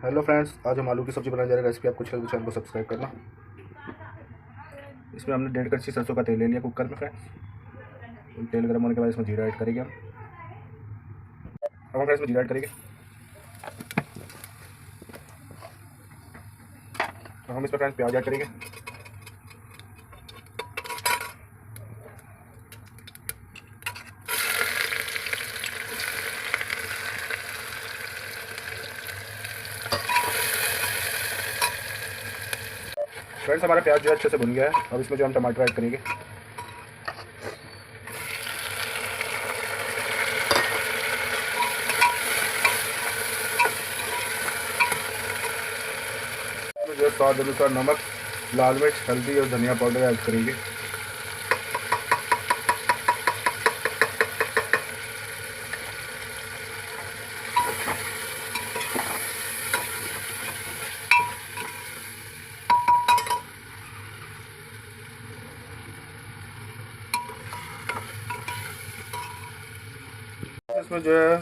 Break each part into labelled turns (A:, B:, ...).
A: Hello friends, आज हम आलू की सब्ज़ी बनाने जा रहे हैं। रेसिपी आपको अच्छी लगे तो चैनल को सब्सक्राइब करना। इसमें हमने 1.5 कड़छी सरसों का तेल ले लिया कुकर में फ्रेंड्स। तेल गर्म होने के बाद इसमें जीरा ऐड करेंगे हम। अब हम इसमें जीरा ऐड करेंगे। अब हम इसमें फ्रेंड्स प्याज ऐड करेंगे। फ्रेंड्स हमारा प्याज जो है अच्छे से भुन गया है। अब इसमें जो हम टमाटर ऐड करेंगे। इसमें जो स्वाद अनुसार नमक, लाल मिर्च, हल्दी और धनिया पाउडर ऐड करेंगे। इसमें जो है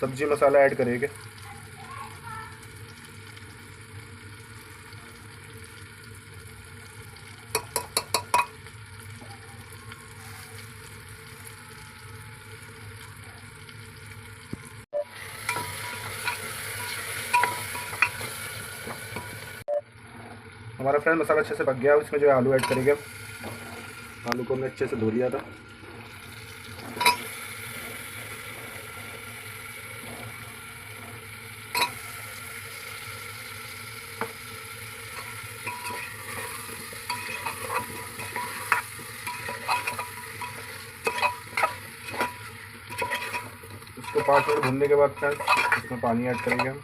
A: सब्जी मसाला ऐड करेंगे। हमारा फ्रेंड मसाला अच्छे से पक गया। इसमें जो है आलू ऐड करेंगे। आलू को हमने अच्छे से धो लिया था। इसको 5 मिनट भूनने के बाद फ्रेंड्स इसमें पानी ऐड करेंगे हम।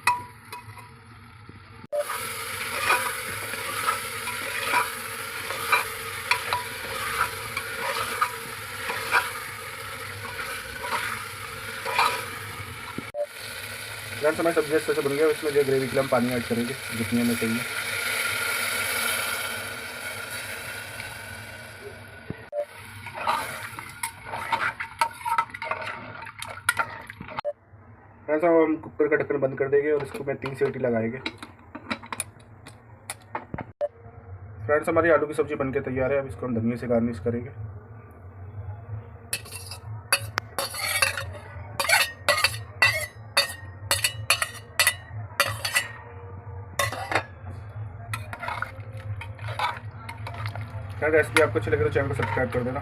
A: फ्रेंड्स हमारी सब्जी अच्छे से बन गया। इसमें जो ग्रेवी के लिए हम पानी ऐड करेंगे जितनी हमें चाहिए। फ्रेंड्स अब हम कुकर का ढक्कन बंद कर देंगे और इसको मैं 3 सीटी लगाएंगे। फ्रेंड्स हमारी आलू की सब्ज़ी बनके तैयार है। अब इसको हम धनिया से गार्निश करेंगे। फ्रेंड्स रेसिपी आपको अच्छी लगे तो चैनल को सब्सक्राइब कर देना।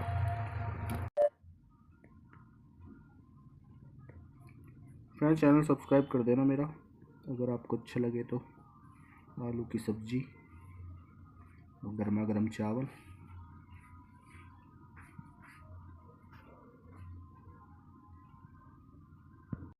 A: फ्रेंड्स चैनल सब्सक्राइब कर देना मेरा, अगर आपको अच्छा लगे तो। आलू की सब्ज़ी और गर्मा गर्म चावल।